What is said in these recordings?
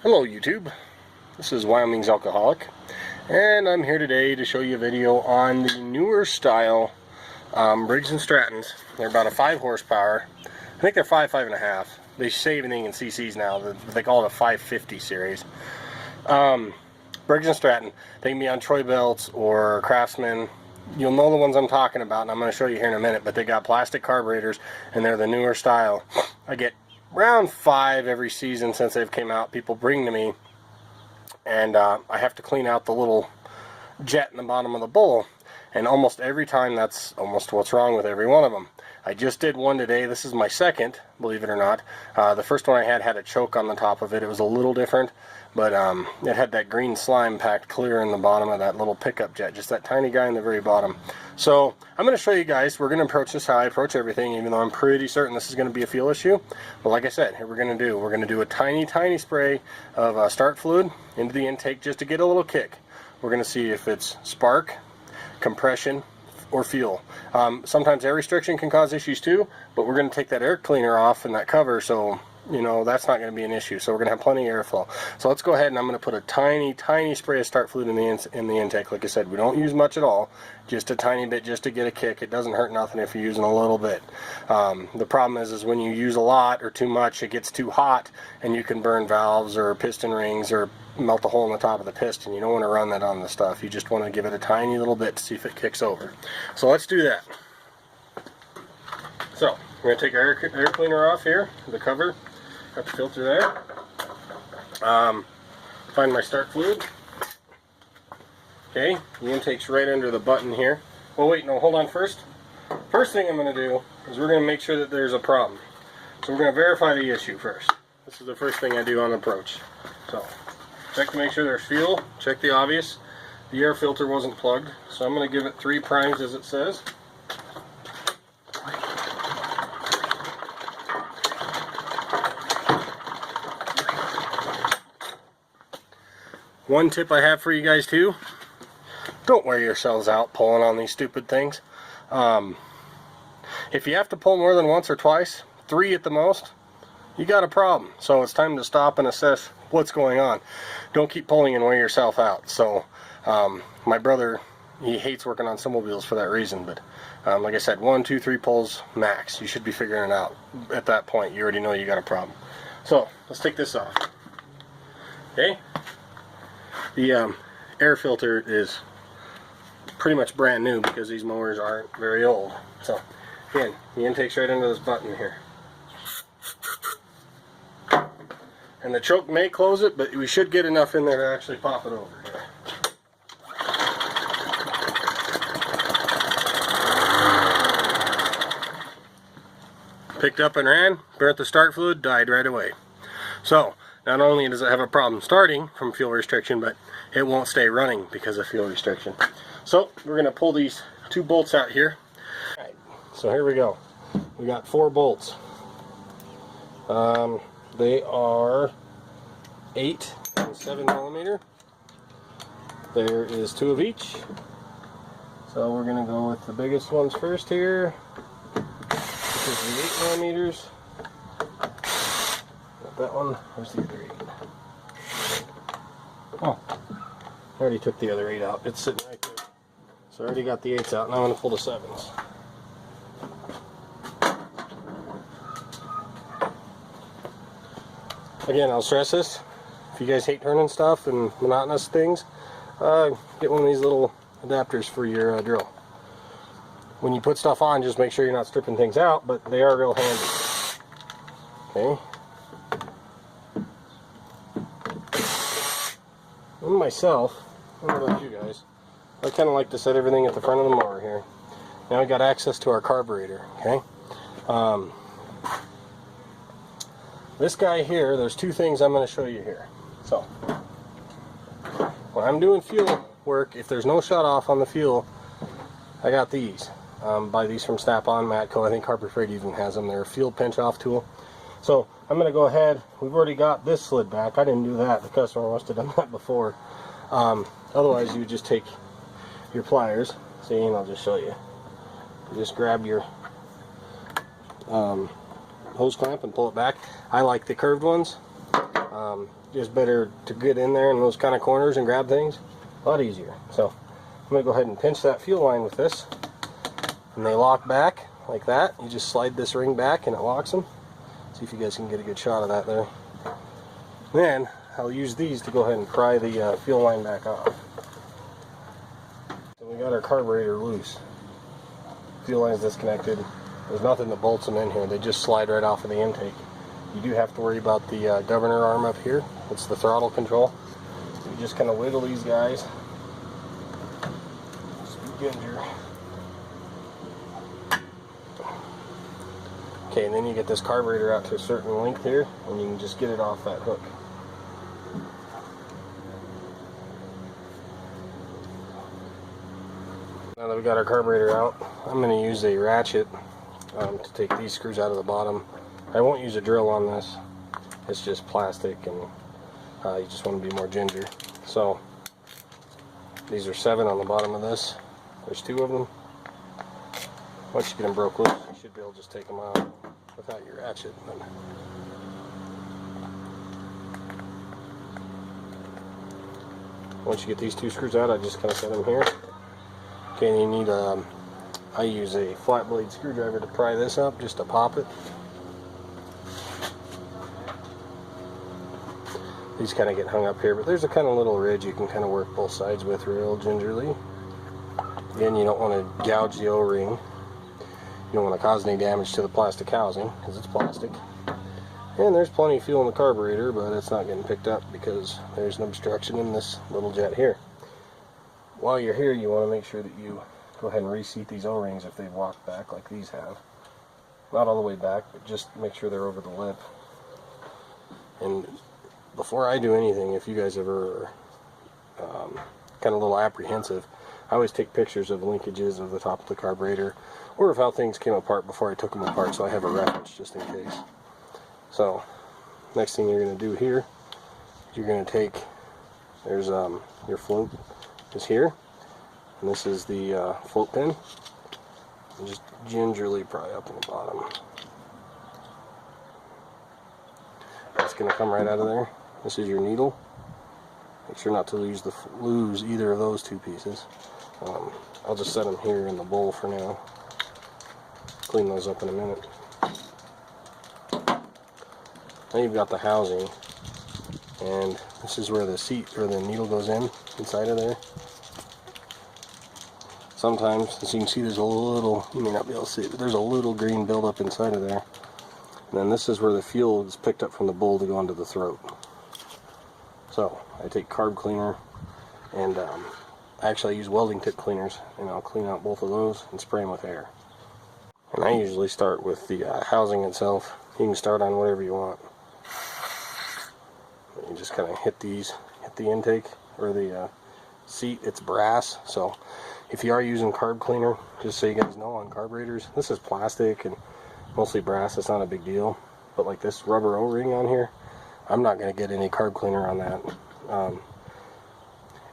Hello YouTube, this is Wyoming's Alcoholic, and I'm here today to show you a video on the newer style Briggs and Strattons. They're about a 5 horsepower. I think they're 5.5. They say everything in cc's now. They call it a 550 series. Briggs and Stratton. They can be on Troy belts or Craftsman. You'll know the ones I'm talking about, and I'm going to show you here in a minute, but they got plastic carburetors, and they're the newer style. I get around 5 every season since they've came out. People bring to me, and I have to clean out the little jet in the bottom of the bowl, and almost every time that's almost what's wrong with every one of them. I just did one today. This is my second, believe it or not. The first one I had a choke on the top of it. It was a little different, but it had that green slime packed clear in the bottom of that little pickup jet, just that tiny guy in the very bottom. So I'm going to show you guys. We're going to approach this how I approach everything, even though I'm pretty certain this is going to be a feel issue. But like I said, here we're going to do a tiny spray of start fluid into the intake just to get a little kick. We're going to see if it's spark, compression, or fuel. Sometimes air restriction can cause issues too, but we're going to take that air cleaner off and that cover, so you know that's not going to be an issue. So we're going to have plenty of airflow. So let's go ahead and I'm going to put a tiny spray of start fluid in the intake. Like I said, we don't use much at all, just a tiny bit, just to get a kick. It doesn't hurt nothing if you're using a little bit. The problem is when you use a lot or too much, it gets too hot and you can burn valves or piston rings or melt a hole in the top of the piston. You don't want to run that on the stuff. You just want to give it a tiny little bit to see if it kicks over. So let's do that. So we're going to take our air cleaner off here, the cover. Got the filter there. Find my start fluid. Okay, the intake's right under the button here. Well, wait, no, hold on first. First thing I'm going to do is we're going to make sure that there's a problem. So we're going to verify the issue first. This is the first thing I do on approach. So check to make sure there's fuel. Check the obvious. The air filter wasn't plugged, so I'm going to give it 3 primes as it says. One tip I have for you guys too, don't wear yourselves out pulling on these stupid things. If you have to pull more than once or twice, 3 at the most, you got a problem. So it's time to stop and assess what's going on. Don't keep pulling and wear yourself out. So my brother, he hates working on snowmobiles for that reason, but like I said, 1, 2, 3 pulls max. You should be figuring it out. At that point, you already know you got a problem. So let's take this off. Okay. The air filter is pretty much brand new because these mowers aren't very old. So again, the intake's right under this button here. And the choke may close it, but we should get enough in there to actually pop it over here. Picked up and ran, burnt the start fluid, died right away. So not only does it have a problem starting from fuel restriction, but it won't stay running because of fuel restriction. So we're going to pull these 2 bolts out here. Alright, so here we go. We got 4 bolts. They are 8 and 7 millimeter. There is 2 of each. So we're going to go with the biggest ones first here. This is the 8 millimeters. That one, where's the other 8? Oh, I already took the other 8 out. It's sitting right there. So I already got the 8s out. Now I'm going to pull the 7s. Again, I'll stress this. If you guys hate turning stuff and monotonous things, get one of these little adapters for your drill. When you put stuff on, just make sure you're not stripping things out, but they are real handy. Okay. Myself, I don't know about you guys, I kind of like to set everything at the front of the mower here. Now we got access to our carburetor, okay? This guy here, there's 2 things I'm going to show you here. So, when I'm doing fuel work, if there's no shut off on the fuel, I got these. Buy these from Snap-on, Matco. I think Harbor Freight even has them. They're a fuel pinch off tool. So I'm going to go ahead. We've already got this slid back. I didn't do that. The customer must have done that before. Otherwise, you would just take your pliers. See, and I'll just show you. You just grab your hose clamp and pull it back. I like the curved ones. Just better to get in there in those kind of corners and grab things. A lot easier. So I'm going to go ahead and pinch that fuel line with this. And they lock back like that. You just slide this ring back and it locks them. See if you guys can get a good shot of that there. Then I'll use these to go ahead and pry the fuel line back off. So we got our carburetor loose. Fuel line is disconnected. There's nothing that bolts them in here. They just slide right off of the intake. You do have to worry about the governor arm up here. It's the throttle control. So you just kind of wiggle these guys. Just be ginger. Okay, and then you get this carburetor out to a certain length here, and you can just get it off that hook. Now that we got our carburetor out, I'm going to use a ratchet to take these screws out of the bottom. I won't use a drill on this. It's just plastic, and you just want to be more ginger. So these are 7 on the bottom of this. There's 2 of them. Once you get them broke loose, you should be able to just take them out without your ratchet. Once you get these 2 screws out, I just kind of set them here. Okay, and you need I use a flat blade screwdriver to pry this up, just to pop it. These kind of get hung up here, but there's a kind of little ridge you can kind of work both sides with real gingerly. Again, you don't want to gouge the O-ring. You don't want to cause any damage to the plastic housing, because it's plastic. And there's plenty of fuel in the carburetor, but it's not getting picked up because there's an obstruction in this little jet here. While you're here, you want to make sure that you go ahead and reseat these O-rings if they've walked back like these have. Not all the way back, but just make sure they're over the lip. And before I do anything, if you guys ever kind of a little apprehensive, I always take pictures of linkages of the top of the carburetor or of how things came apart before I took them apart, so I have a reference just in case. So next thing you're going to do here, you're going to take, there's your float is here, and this is the float pin, and just gingerly pry up in the bottom. That's going to come right out of there. This is your needle. Make sure not to lose either of those 2 pieces. I'll just set them here in the bowl for now. Clean those up in a minute. Now you've got the housing, and this is where the seat or the needle goes in, inside of there. Sometimes, as you can see, there's a little, you may not be able to see it, but there's a little green buildup inside of there. And then this is where the fuel is picked up from the bowl to go into the throat. So I take carb cleaner, and actually I use welding tip cleaners, and I'll clean out both of those and spray them with air. And I usually start with the housing itself. You can start on whatever you want. You just kind of hit the intake or the seat. It's brass, so if you are using carb cleaner, just so you guys know, on carburetors, this is plastic and mostly brass. It's not a big deal, but like this rubber O-ring on here, I'm not going to get any carb cleaner on that.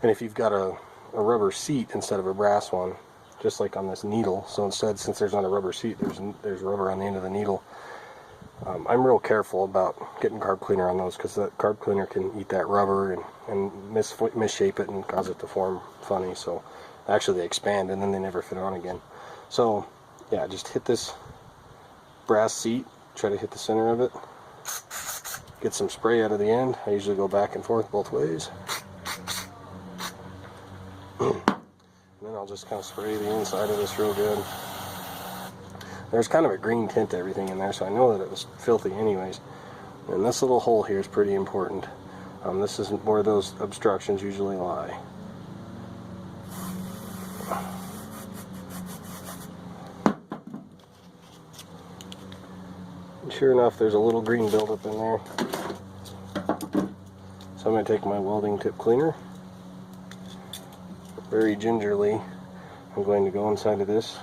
And if you've got a rubber seat instead of a brass one, just like on this needle, so instead, since there's not a rubber seat, there's rubber on the end of the needle. I'm real careful about getting carb cleaner on those, because that carb cleaner can eat that rubber and misshape it and cause it to form funny. So actually they expand and then they never fit on again. So yeah, just hit this brass seat, try to hit the center of it, get some spray out of the end. I usually go back and forth both ways. And then I'll just kind of spray the inside of this real good. There's kind of a green tint to everything in there, so I know that it was filthy anyways. And this little hole here is pretty important. This is where those obstructions usually lie. And sure enough, there's a little green buildup in there. So I'm going to take my welding tip cleaner. Very gingerly, I'm going to go inside of this.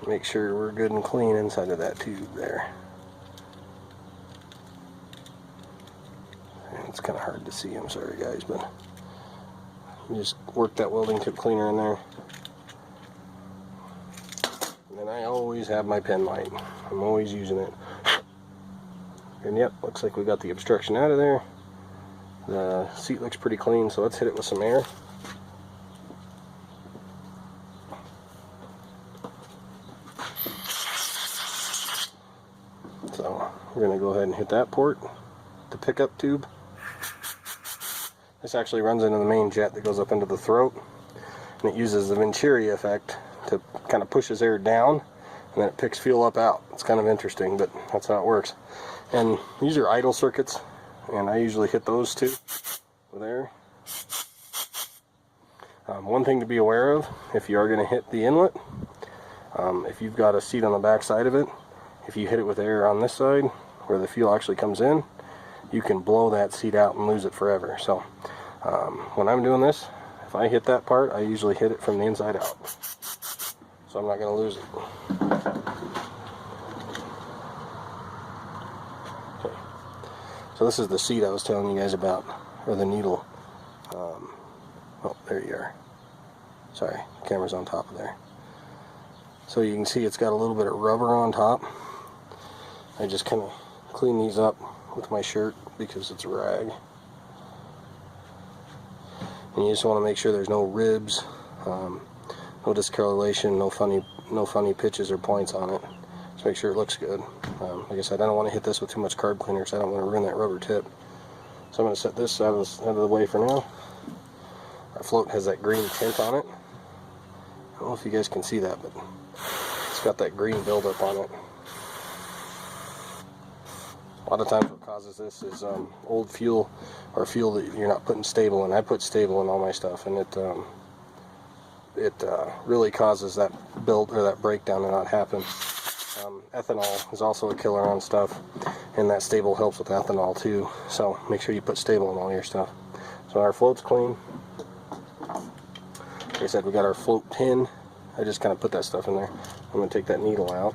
Make sure we're good and clean inside of that tube there. And it's kind of hard to see, I'm sorry guys, but you just work that welding tip cleaner in there. And then I always have my pen light. I'm always using it. And yep, looks like we got the obstruction out of there. The seat looks pretty clean, so let's hit it with some air. So we're going to go ahead and hit that port, the pickup tube. This actually runs into the main jet that goes up into the throat, and it uses the Venturi effect to kind of pushes air down, and then it picks fuel up out. It's kind of interesting, but that's how it works. And these are idle circuits, and I usually hit those too with air. One thing to be aware of, if you are going to hit the inlet, if you've got a seat on the back side of it, if you hit it with air on this side where the fuel actually comes in, you can blow that seat out and lose it forever. So when I'm doing this, if I hit that part, I usually hit it from the inside out, so I'm not going to lose it. Okay. So this is the seat I was telling you guys about, or the needle. Oh, there you are. Sorry, the camera's on top of there. So you can see it's got a little bit of rubber on top. I just kind of clean these up with my shirt because it's a rag. And you just want to make sure there's no ribs, no discoloration, no funny pitches or points on it. Just make sure it looks good. Like I said, I don't want to hit this with too much carb cleaner because I don't want to ruin that rubber tip. So I'm going to set this out of the way for now. Our float has that green tint on it. I don't know if you guys can see that, but it's got that green buildup on it. A lot of times what causes this is old fuel, or fuel that you're not putting stable in. I put stable in all my stuff, and it really causes that build or that breakdown to not happen. Ethanol is also a killer on stuff, and that stable helps with ethanol too. So make sure you put stable in all your stuff. So our float's clean. Like I said, we got our float pin. I just kind of put that stuff in there. I'm going to take that needle out.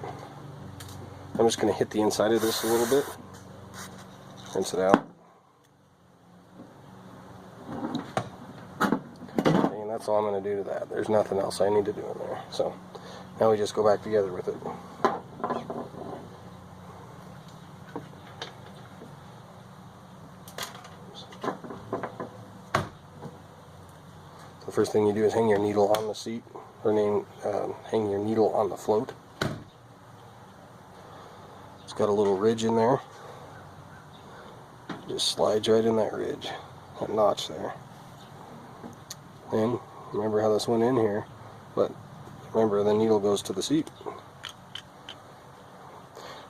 I'm just going to hit the inside of this a little bit. Rinse it out. Okay, and that's all I'm going to do to that. There's nothing else I need to do in there. So now we just go back together with it. The first thing you do is hang your needle on the seat, or hang your needle on the float. It's got a little ridge in there. Just slides right in that ridge, that notch there. And remember how this went in here, but remember the needle goes to the seat.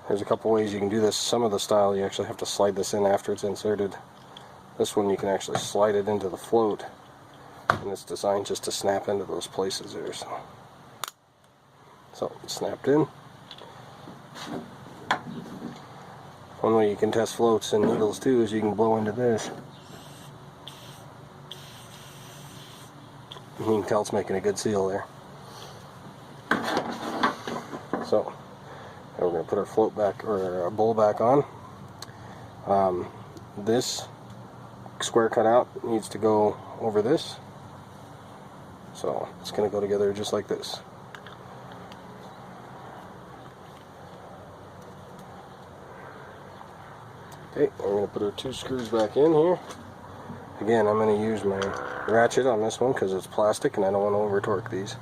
There's a couple ways you can do this. Some of the style you actually have to slide this in after it's inserted. This one you can actually slide it into the float, and it's designed just to snap into those places there. So it's snapped in. One way you can test floats and needles too is you can blow into this. And you can tell it's making a good seal there. So now we're going to put our float back, or our bowl back on. This square cutout needs to go over this. So it's going to go together just like this. Okay, we're going to put our two screws back in here. Again, I'm going to use my ratchet on this one because it's plastic and I don't want to over torque these.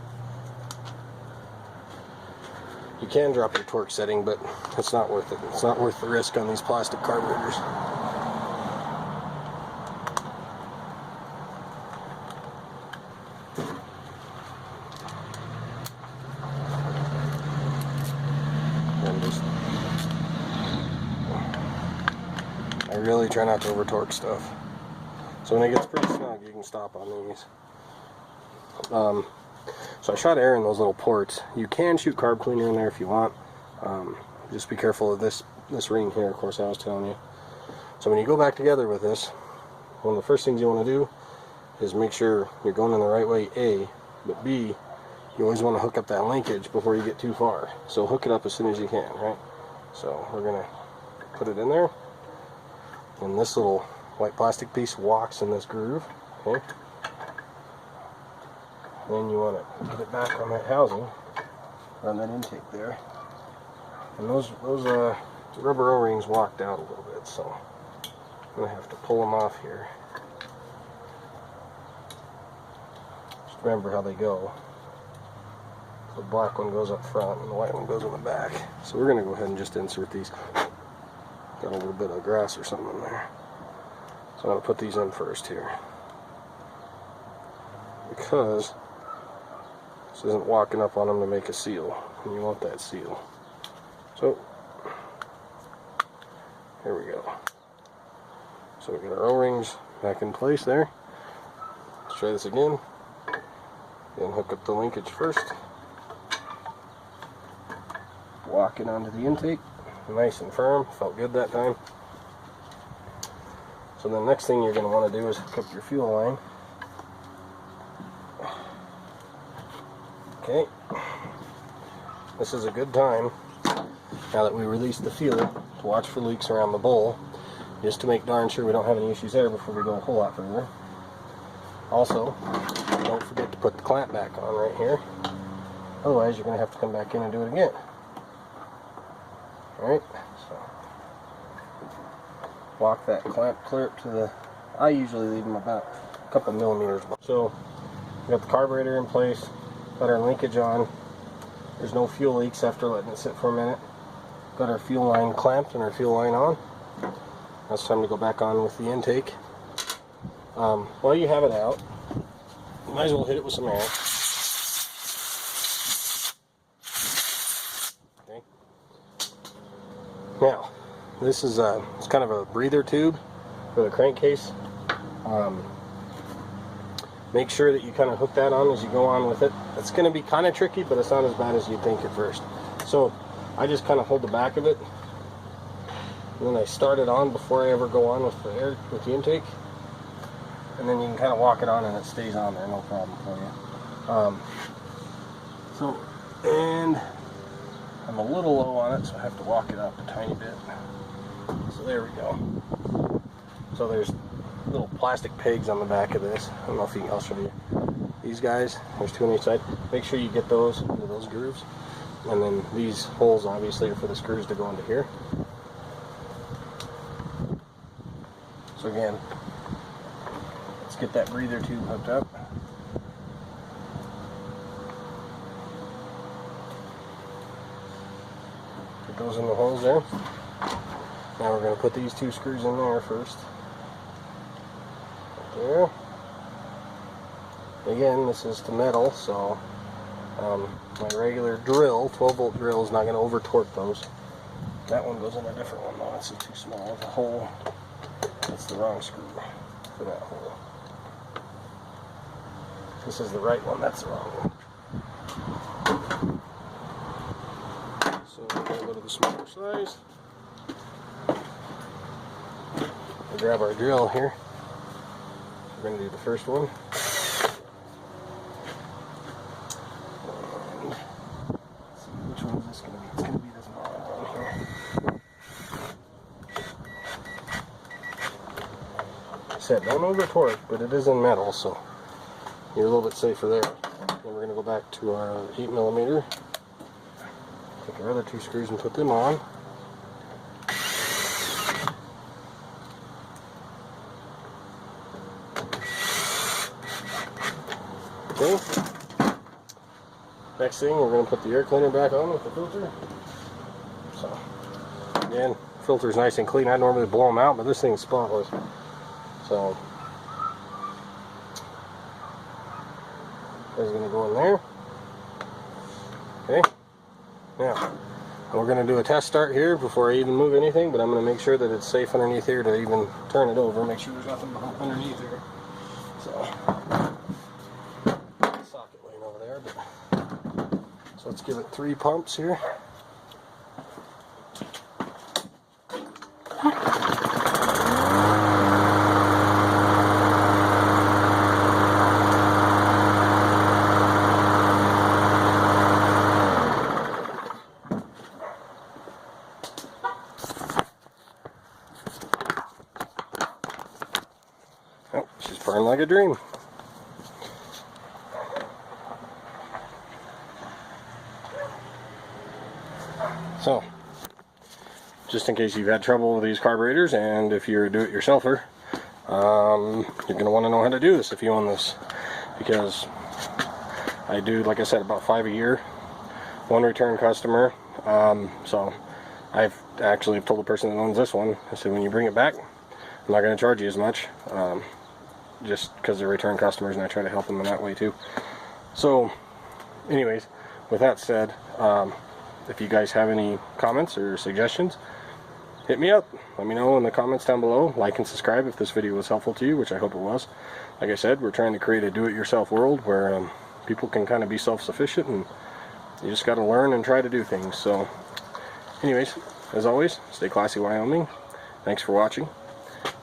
You can drop your torque setting, but it's not worth it. It's not worth the risk on these plastic carburetors. I really try not to over torque stuff. So when it gets pretty snug, you can stop on these. So I shot air in those little ports. You can shoot carb cleaner in there if you want. Just be careful of this ring here, of course, I was telling you. So when you go back together with this, one of the first things you want to do is make sure you're going in the right way, A, but B, you always want to hook up that linkage before you get too far. So hook it up as soon as you can, right? So we're going to put it in there. And this little white plastic piece walks in this groove, okay? Then you want to put it back on that housing, on that intake there. And those The rubber O-rings walked out a little bit, so I'm going to have to pull them off here. Just remember how they go. The black one goes up front and the white one goes in the back. So we're going to go ahead and just insert these. Got a little bit of grass or something in there. So I'm going to put these in first here. Because this isn't walking up on them to make a seal. And you want that seal. So, here we go. So we get our O-rings back in place there. Let's try this again. Then hook up the linkage first. Walk it onto the intake. Nice and firm. Felt good that time. So the next thing you're going to want to do is hook up your fuel line. Okay. This is a good time, now that we released the fuel, to watch for leaks around the bowl, just to make darn sure we don't have any issues there before we go a whole lot further. Also, don't forget to put the clamp back on right here. Otherwise, you're going to have to come back in and do it again. Alright, so walk that clamp clear up to the, I usually leave them about a couple millimeters. So, we got the carburetor in place, got our linkage on, there's no fuel leaks after letting it sit for a minute. Got our fuel line clamped and our fuel line on. Now it's time to go back on with the intake. While you have it out, you might as well hit it with some air. Now, this is it's kind of a breather tube for the crankcase. Make sure that you kind of hook that on as you go on with it. It's going to be kind of tricky, but it's not as bad as you think at first. So, I just kind of hold the back of it, and then I start it on before I ever go on with the air, with the intake. And then you can kind of walk it on and it stays on there, no problem for you. And I'm a little low on it, so I have to walk it up a tiny bit. So there we go. So there's little plastic pegs on the back of this. I don't know if I'll show you. These guys, there's two on each side. Make sure you get those into those grooves. And then these holes obviously are for the screws to go into here. So again, let's get that breather tube hooked up. Those in the holes there. Now we're going to put these two screws in there first. Right there. Again, this is to metal, so my regular drill, 12-volt drill, is not going to over torque those. That one goes in a different one though. It's too small of a hole. That's the wrong screw for that hole. This is the right one. That's the wrong one. Go to the smaller size. We'll grab our drill here. We're going to do the first one. And let's see, which one is this going to be? It's going to be this bottom one here. I said don't over torque, but it is in metal, so you're a little bit safer there. Then we're going to go back to our 8mm. Take our other two screws and put them on. Okay. Next thing, we're going to put the air cleaner back on with the filter. So, again, filter's nice and clean. I normally blow them out, but this thing's spotless. So, that's going to go in there. Okay. Now, we're going to do a test start here before I even move anything, but I'm going to make sure that it's safe underneath here to even turn it over. Make sure there's nothing underneath here. So, socket laying over there. But, so let's give it 3 pumps here. She's purring like a dream. So, just in case you've had trouble with these carburetors, and if you're a do-it-yourselfer, you're going to want to know how to do this if you own this, because I do, like I said, about 5 a year, 1 return customer. So I've actually told the person that owns this one, I said, when you bring it back, I'm not going to charge you as much, just because they're return customers, and I try to help them in that way too. So anyways, with that said, if you guys have any comments or suggestions, hit me up. Let me know in the comments down below. Like and subscribe if this video was helpful to you, which I hope it was. Like I said, we're trying to create a do-it-yourself world where people can kind of be self-sufficient, and you just got to learn and try to do things. So anyways, as always, stay classy, Wyoming. Thanks for watching.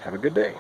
Have a good day.